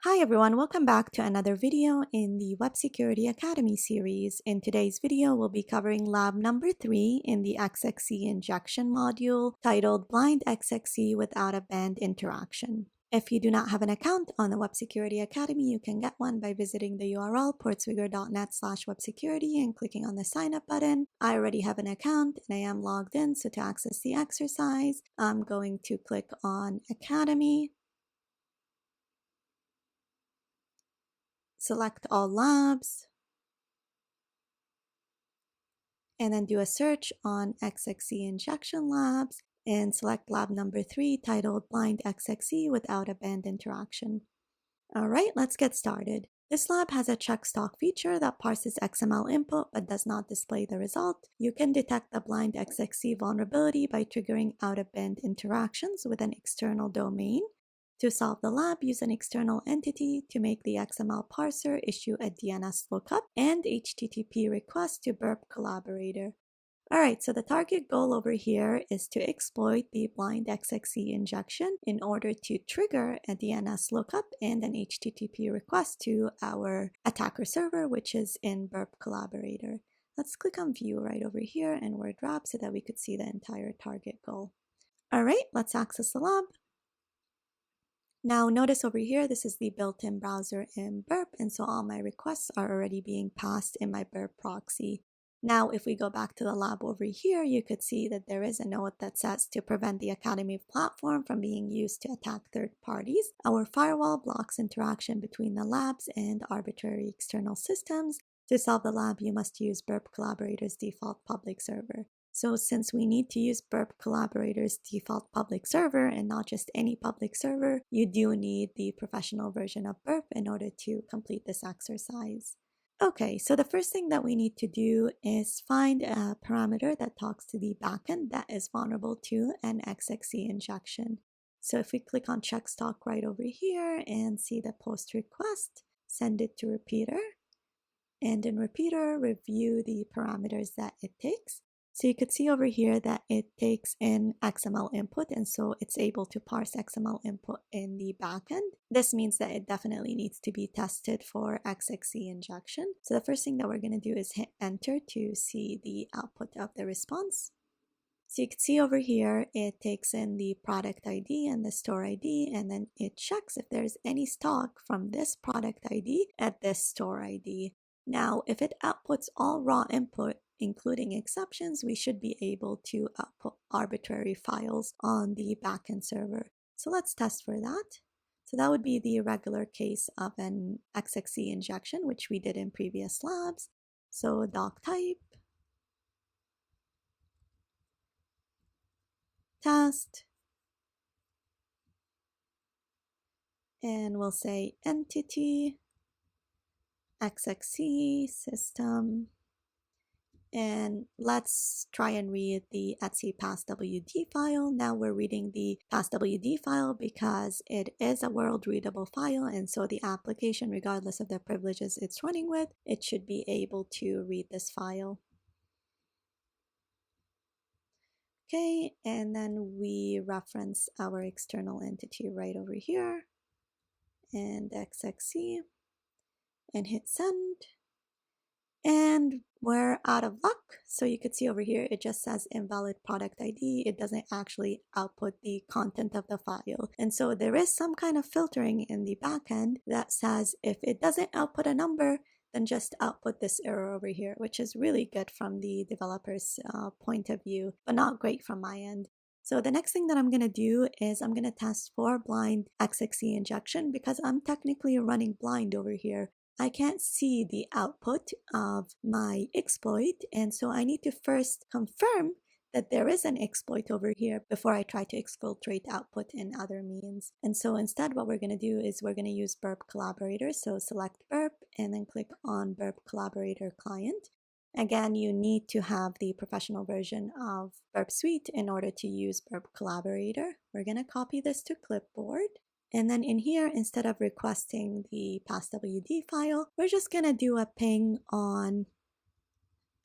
Hi everyone, welcome back to another video in the Web Security Academy series. In today's video, we'll be covering lab number 3 in the XXE injection module titled Blind XXE with out-of-band interaction. If you do not have an account on the Web Security Academy, you can get one by visiting the URL portswigger.net/websecurity and clicking on the sign up button. I already have an account and I am logged in, so to access the exercise, I'm going to click on Academy. Select all labs, and then do a search on XXE injection labs, and select lab number 3 titled Blind XXE with out-of-band interaction. Alright, let's get started. This lab has a check stock feature that parses XML input but does not display the result. You can detect the blind XXE vulnerability by triggering out-of-band interactions with an external domain. To solve the lab, use an external entity to make the XML parser issue a DNS lookup and HTTP request to burp collaborator. Alright, so the target goal over here is to exploit the blind XXE injection in order to trigger a DNS lookup and an HTTP request to our attacker server, which is in burp collaborator. Let's click on view right over here and word wrap so that we could see the entire target goal. Alright, let's access the lab. Now notice over here, this is the built-in browser in burp, and so all my requests are already being passed in my burp proxy. Now if we go back to the lab over here, you could see that there is a note that says to prevent the Academy platform from being used to attack third parties, our firewall blocks interaction between the labs and arbitrary external systems. To solve the lab, you must use burp collaborator's default public server. So since we need to use burp collaborator's default public server and not just any public server, you do need the professional version of burp in order to complete this exercise. Okay, so the first thing that we need to do is find a parameter that talks to the backend that is vulnerable to an XXE injection. So if we click on check stock right over here and see the post request, send it to repeater, and in repeater, review the parameters that it takes. So you could see over here that it takes in XML input, and so it's able to parse XML input in the backend. This means that it definitely needs to be tested for XXE injection. So the first thing that we're going to do is hit enter to see the output of the response. So you can see over here, it takes in the product ID and the store ID, and then it checks if there's any stock from this product ID at this store ID. Now, if it outputs all raw input, including exceptions, we should be able to output arbitrary files on the backend server. So let's test for that. So that would be the regular case of an XXE injection, which we did in previous labs. So doc type, test, and we'll say entity, XXE system, and let's try and read the etc passwd file. Now we're reading the passwd file because it is a world readable file, and so the application, regardless of the privileges it's running with, it should be able to read this file. Okay, and then we reference our external entity right over here and XXE and hit send. And we're out of luck. So you could see over here, it just says invalid product ID. It doesn't actually output the content of the file. And so there is some kind of filtering in the backend that says if it doesn't output a number, then just output this error over here, which is really good from the developer's point of view, but not great from my end. So the next thing that I'm going to do is I'm going to test for blind XXE injection because I'm technically running blind over here. I can't see the output of my exploit, and so I need to first confirm that there is an exploit over here before I try to exfiltrate output in other means. And so instead what we're going to do is we're going to use burp collaborator. So select burp and then click on burp collaborator client. Again, you need to have the professional version of burp suite in order to use burp collaborator. We're going to copy this to clipboard. And then in here, instead of requesting the passwd file, we're just going to do a ping on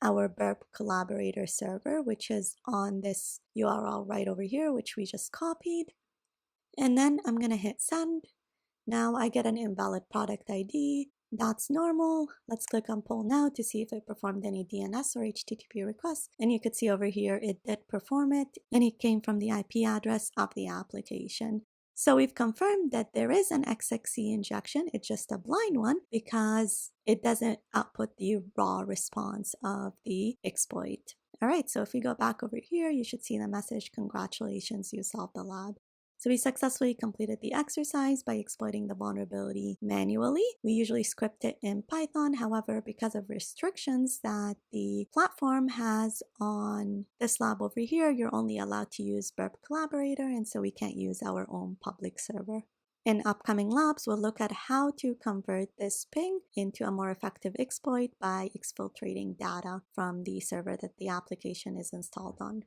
our burp collaborator server, which is on this URL right over here, which we just copied. And then I'm going to hit send. Now I get an invalid product ID. That's normal. Let's click on poll now to see if it performed any DNS or HTTP requests. And you could see over here, it did perform it, and it came from the IP address of the application. So we've confirmed that there is an XXE injection. It's just a blind one because it doesn't output the raw response of the exploit. All right, so if we go back over here, you should see the message, congratulations, you solved the lab. So we successfully completed the exercise by exploiting the vulnerability manually. We usually script it in Python. However, because of restrictions that the platform has on this lab over here, you're only allowed to use Burp Collaborator, and so we can't use our own public server. In upcoming labs, we'll look at how to convert this ping into a more effective exploit by exfiltrating data from the server that the application is installed on.